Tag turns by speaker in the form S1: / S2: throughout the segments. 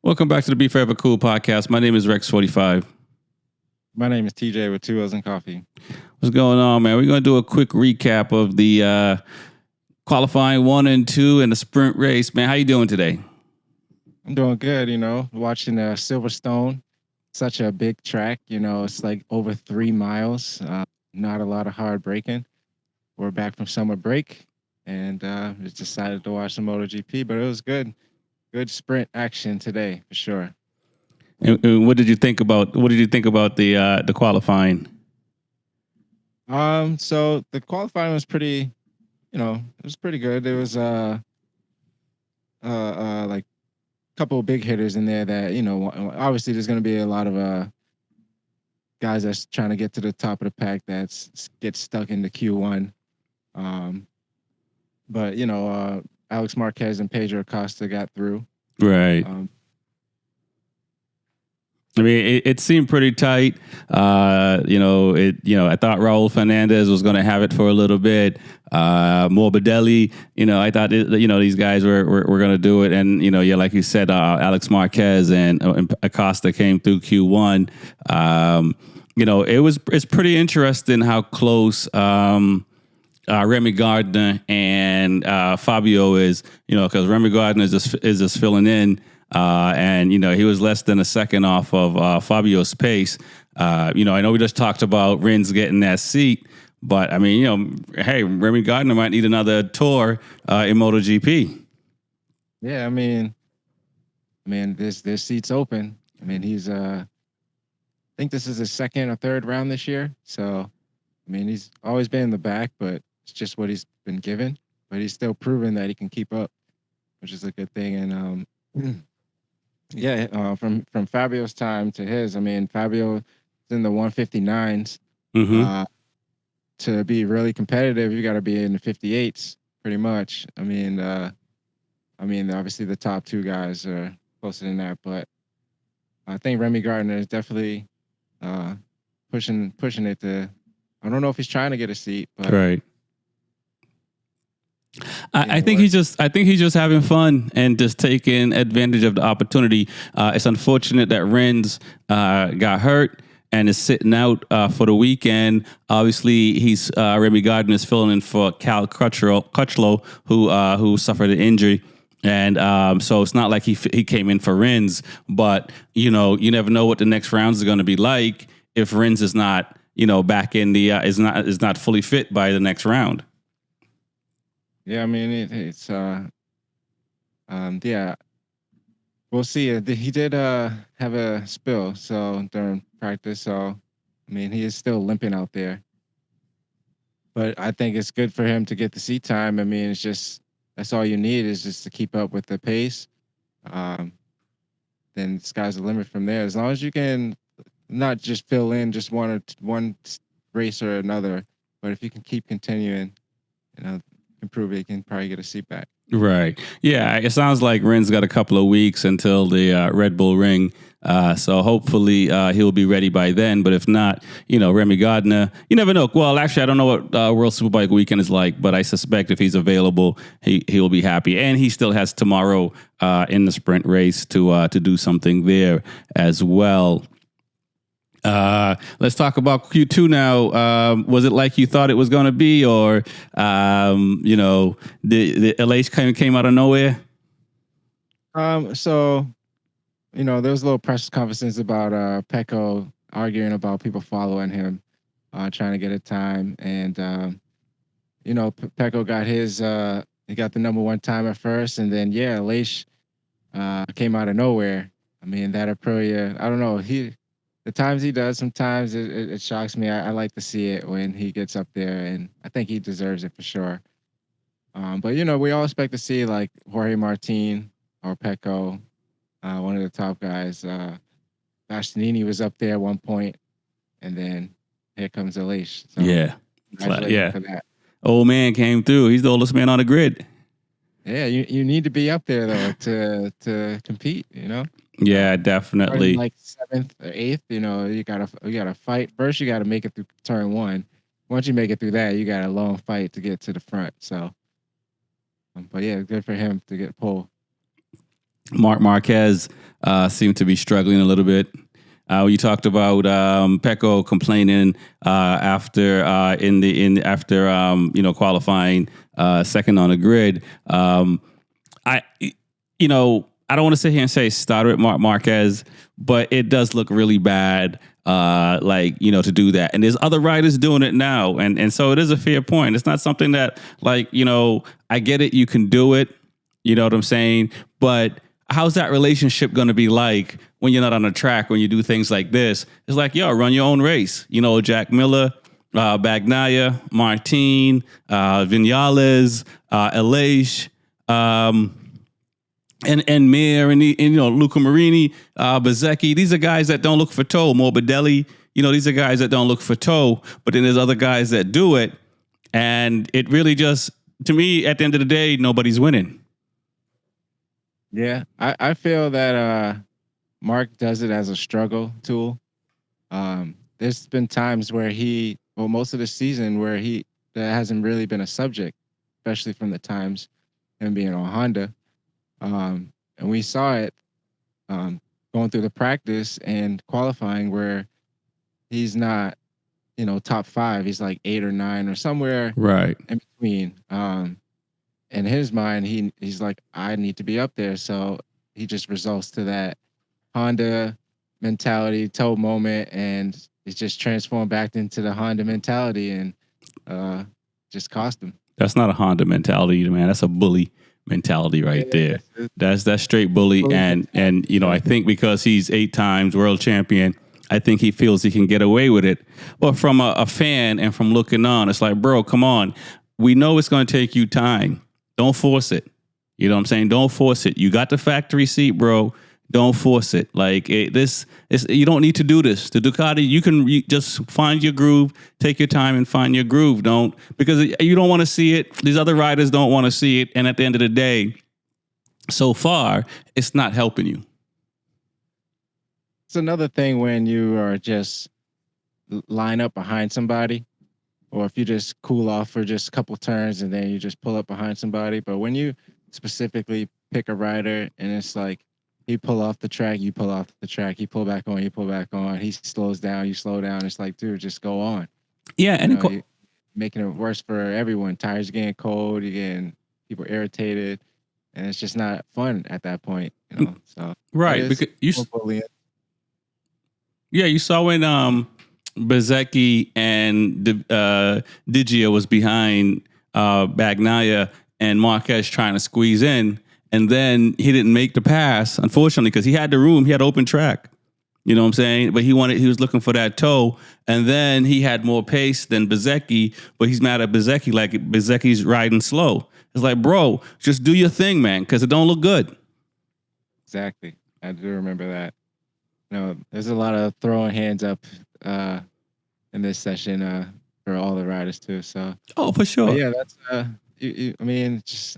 S1: Welcome back to the B4evaKool podcast. My name is Fortyfive.
S2: My name is TJ with Two O's and Coffee.
S1: What's going on, man? We're going to do a quick recap of the qualifying 1 and 2 in the sprint race. Man, how you doing today?
S2: I'm doing good, watching Silverstone. Such a big track, it's like over 3 miles. Not a lot of hard braking. We're back from summer break and just decided to watch some MotoGP, but it was good. Good sprint action today for sure.
S1: And what did you think about the qualifying?
S2: So the qualifying was pretty, it was pretty good. There was like a couple of big hitters in there that, obviously there's going to be a lot of guys that's trying to get to the top of the pack that get stuck in the Q1. But Alex Marquez and Pedro Acosta got through.
S1: Right. I mean, it seemed pretty tight. I thought Raul Fernandez was going to have it for a little bit. Morbidelli, I thought these guys were going to do it, and like you said, Alex Marquez and Acosta came through Q1. It's pretty interesting how close Remy Gardner and Fabio is. Because Remy Gardner is just filling in. And he was less than a second off of Fabio's pace. I know we just talked about Rins getting that seat, but I mean, hey, Remy Gardner might need another tour in MotoGP.
S2: Yeah, I mean, there's seats open. I mean, he's I think this is his second or third round this year. So, I mean, he's always been in the back, but it's just what he's been given. But he's still proven that he can keep up, which is a good thing. And yeah, from Fabio's time to his, I mean, Fabio is in the 159s.
S1: Mm-hmm.
S2: To be really competitive, you got to be in the 58s, pretty much. I mean, obviously the top two guys are closer than that, but I think Remy Gardner is definitely pushing it to. I don't know if he's trying to get a seat, but
S1: right. I think he's just having fun and just taking advantage of the opportunity. It's unfortunate that Rins got hurt and is sitting out for the weekend. Obviously, he's Remy Gardner is filling in for Cal Crutchlow, who suffered an injury. And so it's not like he came in for Rins, but you never know what the next rounds are going to be like if Rins is not back in the is not fully fit by the next round.
S2: Yeah, I mean it's yeah, we'll see. He did have a spill during practice, so I mean he is still limping out there. But I think it's good for him to get the seat time. I mean, it's just that's all you need is just to keep up with the pace. Then the sky's the limit from there. As long as you can not just fill in just one race or another, but if you can keep continuing, improve it, you can probably get a seat back.
S1: Right. Yeah, it sounds like Ren's got a couple of weeks until the Red Bull Ring. So hopefully he'll be ready by then. But if not, Remy Gardner, you never know. Well, actually, I don't know what World Superbike weekend is like, but I suspect if he's available, he'll be happy. And he still has tomorrow in the sprint race to do something there as well. Let's talk about Q2 now. Was it like you thought it was going to be, or the elation came out of nowhere?
S2: So there was a little press conferences about Pecco arguing about people following him, trying to get a time, and Pecco got his he got the number one time at first, and then Leish came out of nowhere. I mean, that Aprilia, I don't know, the times he does, sometimes it shocks me. I like to see it when he gets up there, and I think he deserves it for sure. But we all expect to see like Jorge Martin or Pecco, one of the top guys. Bastianini was up there at one point, and then here comes Elish. So
S1: yeah.
S2: For that.
S1: Old man came through. He's the oldest man on the grid.
S2: Yeah, you need to be up there though to compete.
S1: Yeah, definitely.
S2: Like 7th or 8th, you gotta fight. First, you gotta make it through turn 1. Once you make it through that, you got a long fight to get to the front. So, but yeah, good for him to get pole.
S1: Mark Marquez seemed to be struggling a little bit. You talked about Pecco complaining after qualifying second on the grid. I I don't want to sit here and say start with Mark Marquez, but it does look really bad. To do that, and there's other riders doing it now, and so it is a fair point. It's not something that I get it, you can do it, you know what I'm saying, but how's that relationship going to be like when you're not on the track, when you do things like this? It's like, yo, run your own race. Jack Miller, Bagnaia, Martin, Vinales, Elish, and Mir and Luca Marini, Bezzecchi. These are guys that don't look for tow. Morbidelli, these are guys that don't look for tow. But then there's other guys that do it, and it really just, to me, at the end of the day, nobody's winning.
S2: Yeah, I feel that Mark does it as a struggle tool. There's been times where most of the season where that hasn't really been a subject, especially from the times him being on Honda. And we saw it going through the practice and qualifying where he's not, top 5. He's like 8 or 9 or somewhere
S1: right
S2: in between. In his mind, he's like, I need to be up there. So he just results to that Honda mentality, toe moment, and it's just transformed back into the Honda mentality and just cost him.
S1: That's not a Honda mentality, man. That's a bully mentality right there. That's straight bully. And I think because he's 8 times world champion, I think he feels he can get away with it. But from a fan and from looking on, it's like, bro, come on. We know it's going to take you time. Don't force it. You know what I'm saying? Don't force it. You got the factory seat, bro. Don't force it. You don't need to do this. The Ducati, you just find your groove, take your time and find your groove. Because you don't want to see it. These other riders don't want to see it. And at the end of the day, so far, it's not helping you.
S2: It's another thing when you are just line up behind somebody, or if you just cool off for just a couple turns and then you just pull up behind somebody. But when you specifically pick a rider and it's like, he pull off the track, you pull off the track. He pull back on, you pull back on. He slows down, you slow down. It's like, dude, just go on.
S1: Yeah, and
S2: you're making it worse for everyone. Tires getting cold, you're getting people irritated, and it's just not fun at that point. So
S1: right, because you saw when Bezzecchi and Diggia was behind Bagnaia and Marquez trying to squeeze in. And then he didn't make the pass, unfortunately, because he had the room. He had open track. You know what I'm saying? But he was looking for that toe. And then he had more pace than Bezzecchi, but he's mad at Bezzecchi like Bezzecchi's riding slow. It's like, bro, just do your thing, man, because it don't look good.
S2: Exactly. I do remember that. There's a lot of throwing hands up in this session for all the riders too. So.
S1: Oh, for sure.
S2: But yeah, that's.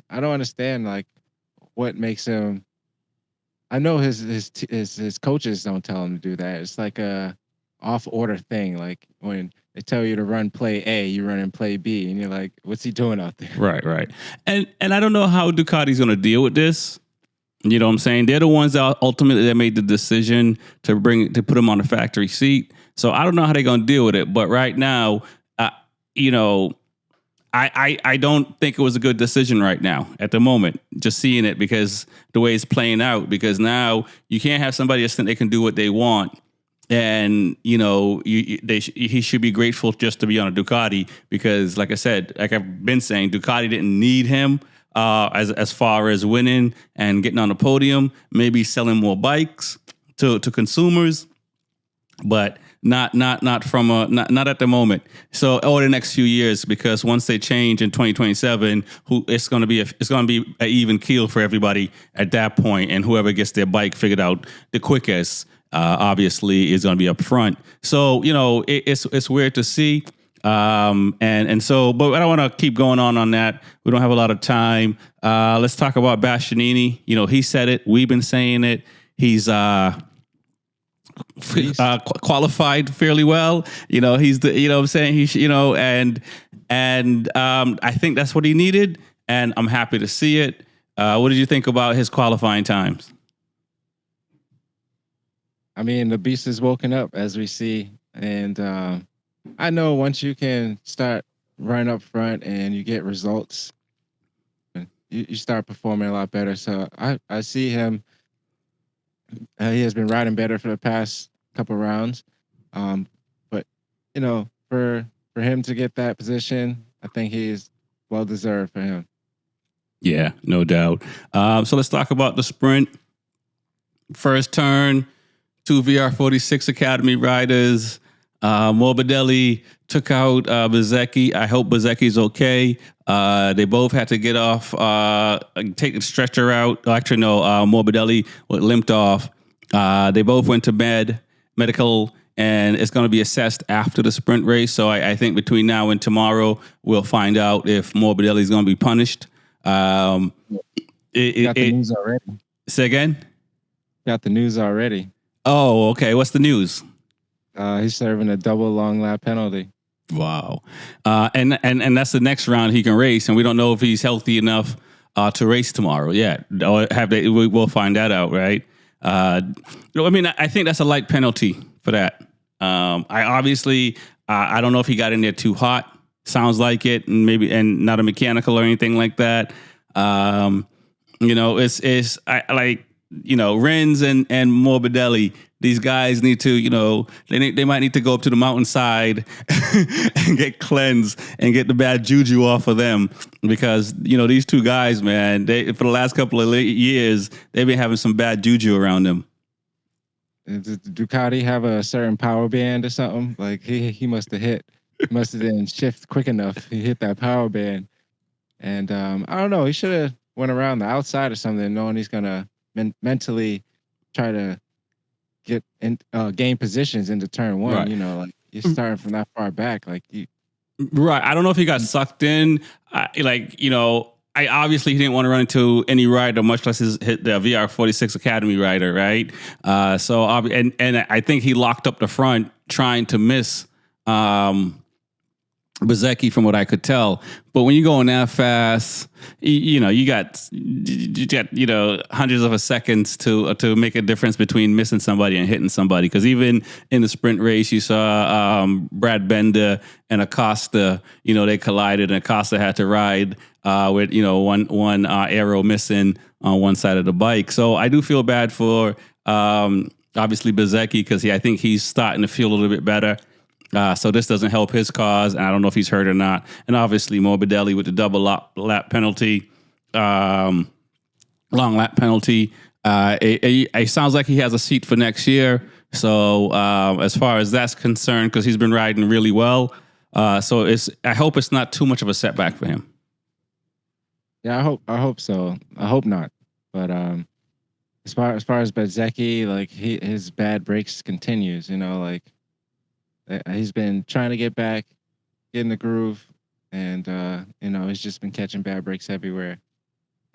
S2: I don't understand what makes him. I know his coaches don't tell him to do that. It's like a off order thing. Like when they tell you to run play A, you run in play B, and you're like, what's he doing out there?
S1: Right. And I don't know how Ducati's going to deal with this. You know what I'm saying? They're the ones that ultimately made the decision to put him on the factory seat. So I don't know how they're going to deal with it. But right now, I don't think it was a good decision right now at the moment, just seeing it because the way it's playing out, because now you can't have somebody else think they can do what they want. And, he should be grateful just to be on a Ducati because, like I said, like I've been saying, Ducati didn't need him as far as winning and getting on the podium, maybe selling more bikes to consumers, but not at the moment. So over the next few years, because once they change in 2027, it's going to be an even keel for everybody at that point, and whoever gets their bike figured out the quickest, obviously, is going to be up front. So it's weird to see. And so, but I don't want to keep going on that. We don't have a lot of time. Let's talk about Bastianini. He said it. We've been saying it. He's qualified fairly well. He's the, what I'm saying? I think that's what he needed, and I'm happy to see it. What did you think about his qualifying times?
S2: I mean, the beast is woken up as we see, and I know once you can start running up front and you get results, you start performing a lot better. So I see him. He has been riding better for the past couple rounds, but for him to get that position, I think he's well deserved for him.
S1: Yeah, no doubt. So let's talk about the sprint. First turn, two VR46 Academy riders. Morbidelli took out Bezecchi. I hope Bezecchi's okay. They both had to get off, take the stretcher out. Actually, no, Morbidelli limped off. They both went to medical, and it's going to be assessed after the sprint race. So I think between now and tomorrow, we'll find out if Morbidelli is going to be punished.
S2: Got the news already.
S1: Say again?
S2: Got the news already.
S1: Oh, okay. What's the news?
S2: He's serving a double long lap penalty.
S1: Wow. And that's the next round he can race, and we don't know if he's healthy enough to race tomorrow yet. Or we'll find that out, right? I mean, I think that's a light penalty for that. I don't know if he got in there too hot. Sounds like it, and not a mechanical or anything like that. Renz and Morbidelli. These guys need to, they might need to go up to the mountainside and get cleansed and get the bad juju off of them, because these two guys, man, for the last couple of years they've been having some bad juju around them.
S2: Did Ducati have a certain power band or something? Like he must have didn't shift quick enough. He hit that power band, and I don't know. He should have went around the outside or something, knowing he's gonna mentally try to get in, gain positions into turn one. Right. Like you're starting from that far back.
S1: Right. I don't know if he got sucked in. I obviously he didn't want to run into any rider, much less the VR46 Academy rider, right? And I think he locked up the front trying to miss Bezecchi, from what I could tell. But when you're going that fast, you got hundreds of seconds to make a difference between missing somebody and hitting somebody. Because even in the sprint race, you saw Brad Bender and Acosta. They collided, and Acosta had to ride with one arrow missing on one side of the bike. So I do feel bad for obviously Bezecchi, because I think he's starting to feel a little bit better. So this doesn't help his cause, and I don't know if he's hurt or not. And obviously Morbidelli with the double lap penalty, long lap penalty. It sounds like he has a seat for next year. So as far as that's concerned, because he's been riding really well, so I hope it's not too much of a setback for him.
S2: Yeah, I hope so. I hope not. But as far as Bezecchi, like his bad breaks continues. He's been trying to get back, get in the groove, and he's just been catching bad breaks everywhere.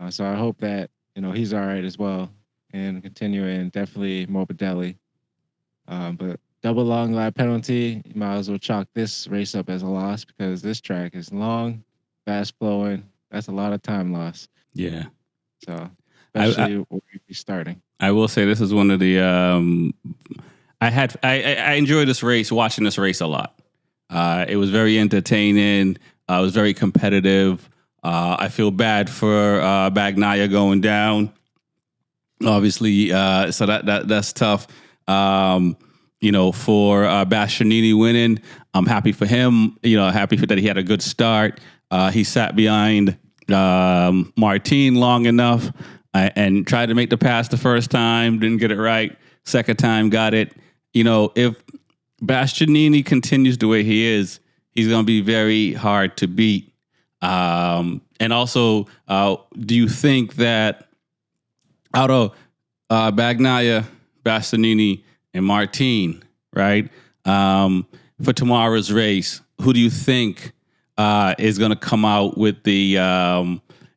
S2: So I hope that he's all right as well, and continuing definitely Morbidelli. But double long lap penalty, you might as well chalk this race up as a loss, because this track is long, fast flowing. That's a lot of time loss.
S1: Yeah.
S2: So especially when you're starting.
S1: I will say this is one of the I enjoyed this race, watching this race a lot. It was very entertaining. It was very competitive. I feel bad for Bagnaia going down. Obviously, so that's tough. For Bastianini winning, I'm happy for him. Happy that he had a good start. He sat behind Martin long enough and tried to make the pass the first time. Didn't get it right. Second time, got it. If Bastianini continues the way he is, he's going to be very hard to beat. And also, do you think that out of Bagnaia, Bastianini, and Martin, right, for tomorrow's race, who do you think is going to come out with the,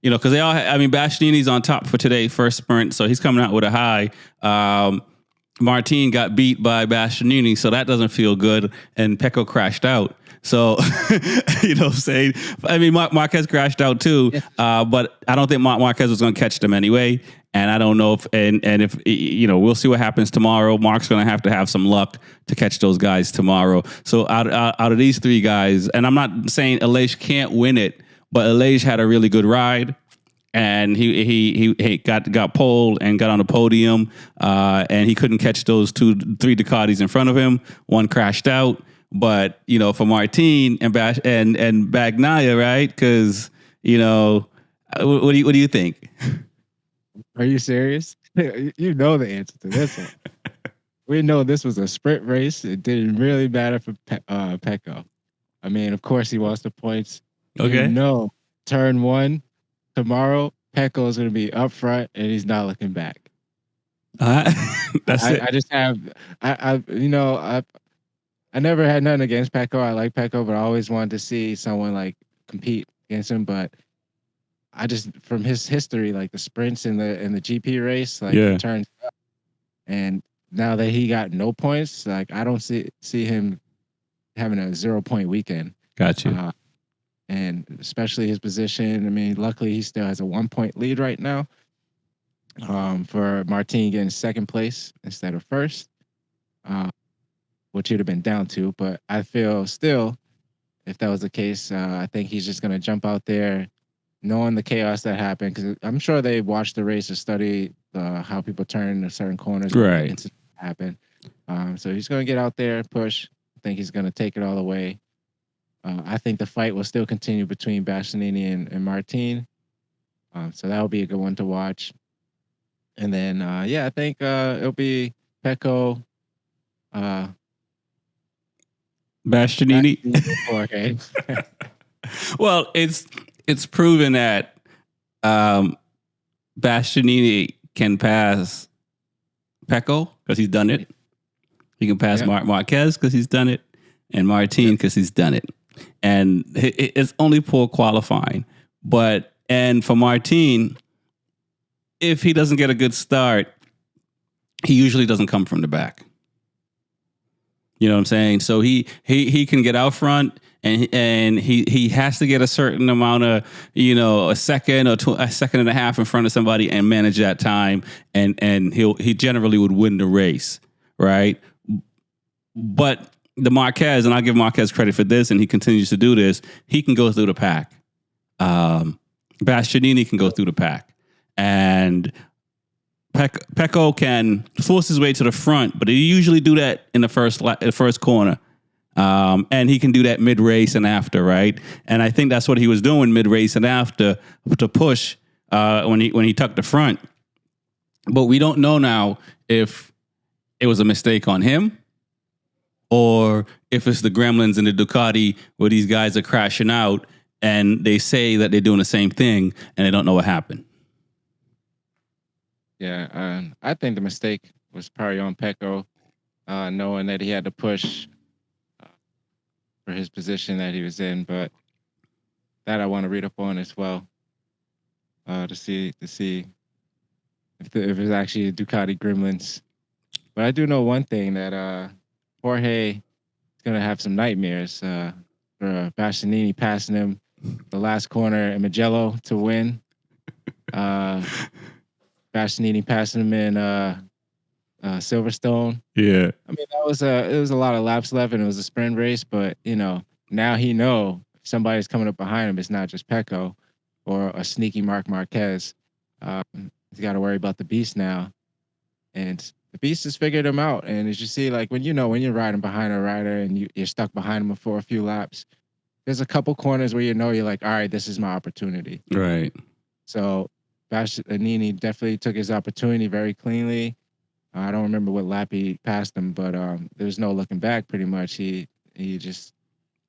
S1: because they all, Bastianini's on top for today, first sprint, so he's coming out with a high. Martin got beat by Bastianini, so that doesn't feel good, and Pecco crashed out. So, Marquez crashed out too, but I don't think Marquez was going to catch them anyway. And I don't know if if we'll see what happens tomorrow. Mark's going to have some luck to catch those guys tomorrow. So out of these three guys, and I'm not saying Aleix can't win it, but Aleix had a really good ride. And he got pole and got on the podium, and he couldn't catch those three Ducatis in front of him. One crashed out, but for Martin and Bagnaia, right? Because what do you think?
S2: Are you serious? You know the answer to this one. We know this was a sprint race. It didn't really matter for Pecco. I mean, of course, he wants the points.
S1: Okay.
S2: Turn one. Tomorrow, Pecco is going to be up front, and he's not looking back.
S1: That's it.
S2: I just have, I never had nothing against Pecco. I like Pecco, but I always wanted to see someone like compete against him. But I just, from his history, like the sprints in the GP race, like he turns up, and now that he got no points, like I don't see him having a 0-point weekend.
S1: Gotcha.
S2: And especially his position. I mean, luckily he still has a 1-point lead right now. For Martin getting second place instead of first, which he'd have been down to. But I feel still, if that was the case, I think he's just going to jump out there, knowing the chaos that happened. Because I'm sure they watched the race to study how people turn in certain corners.
S1: Right.
S2: Incident happen. So he's going to get out there, push. I think he's going to take it all the way. I think the fight will still continue between Bastianini and Martin. So that'll be a good one to watch. And then, I think it'll be Pecco.
S1: Bastianini.
S2: Okay.
S1: Well, it's proven that Bastianini can pass Pecco because he's done it. He can pass Marquez because he's done it, and Martin because he's done it. And it's only poor qualifying. And for Martin, if he doesn't get a good start, he usually doesn't come from the back. You know what I'm saying? So he can get out front, and he has to get a certain amount of, a second or a second and a half in front of somebody and manage that time, and he generally would win the race, right? But the Marquez, and I'll give Marquez credit for this, and he continues to do this, he can go through the pack. Bastianini can go through the pack. And Pecco can force his way to the front, but he usually do that in the first corner. And he can do that mid-race and after, right? And I think that's what he was doing mid-race and after to push when he tucked the front. But we don't know now if it was a mistake on him, or if it's the gremlins in the Ducati where these guys are crashing out and they say that they're doing the same thing and they don't know what happened.
S2: Yeah, I think the mistake was probably on Pecco, knowing that he had to push for his position that he was in. But that I want to read up on as well, to see if it's actually Ducati gremlins. But I do know one thing, that Jorge is going to have some nightmares for Bastianini passing him the last corner in Mugello to win. Bastianini passing him in Silverstone.
S1: Yeah.
S2: I mean, it was a lot of laps left, and it was a sprint race. But now he know if somebody's coming up behind him, it's not just Pecco or a sneaky Marc Marquez. He's got to worry about the beast now, and the beast has figured him out. And as you see, like when you're riding behind a rider and you're stuck behind him for a few laps, there's a couple corners where you're like, all right, this is my opportunity.
S1: Right.
S2: So Bastianini definitely took his opportunity very cleanly. I don't remember what lap he passed him, but there's no looking back. Pretty much, he just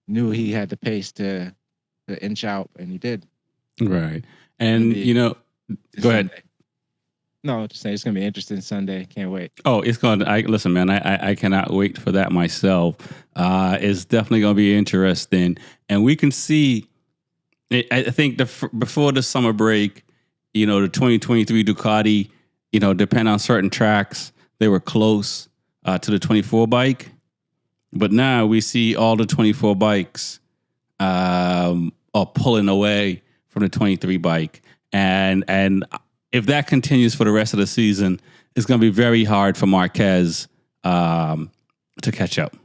S2: knew he had the pace to inch out, and he did.
S1: Right. And go ahead.
S2: No, just saying it's gonna be interesting Sunday. Can't wait.
S1: Oh, it's going to, listen, man, I cannot wait for that myself. It's definitely going to be interesting. And we can see, I think before the summer break, the 2023 Ducati, depend on certain tracks, they were close to the 24 bike. But now we see all the 24 bikes are pulling away from the 23 bike. And if that continues for the rest of the season, it's going to be very hard for Marquez to catch up.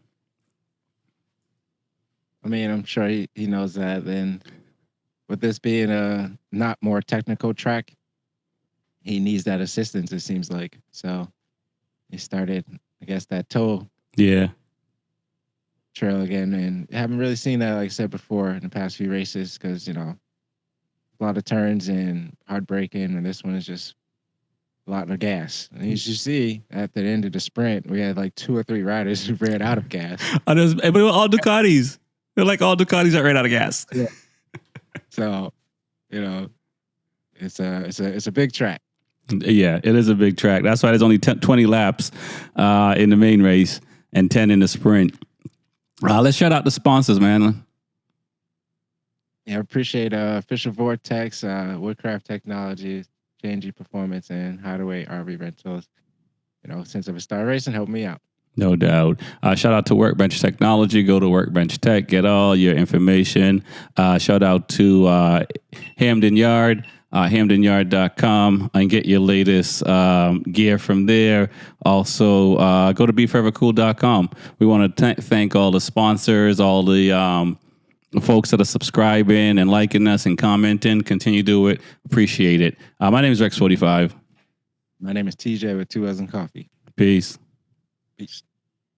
S2: I mean, I'm sure he knows that. And with this being a not more technical track, he needs that assistance, it seems like. So he started, I guess, that toe trail again. And I haven't really seen that, like I said before, in the past few races because, a lot of turns and hard braking. And this one is just a lot of gas. And as you see, at the end of the sprint, we had like 2 or 3 riders who ran out of gas.
S1: But it was all Ducatis. They're like all Ducatis that ran out of gas.
S2: Yeah. So, it's a big track.
S1: Yeah, it is a big track. That's why there's only 20 laps in the main race and 10 in the sprint. Let's shout out the sponsors, man.
S2: Yeah, I appreciate Fisher Vortex, Woodcraft Technologies, JNG Performance, and Hideaway RV Rentals. Since I've started racing, help me out.
S1: No doubt. Shout out to Workbench Technology. Go to Workbench Tech. Get all your information. Shout out to Hamden Yard, hamdenyard.com, and get your latest gear from there. Also, go to B4evaKool.com. We want to thank all the sponsors, all the folks that are subscribing and liking us and commenting. Continue to do it. Appreciate it. My name is Rex 45.
S2: My name is TJ with 2 L's and Coffee.
S1: Peace.
S2: Peace.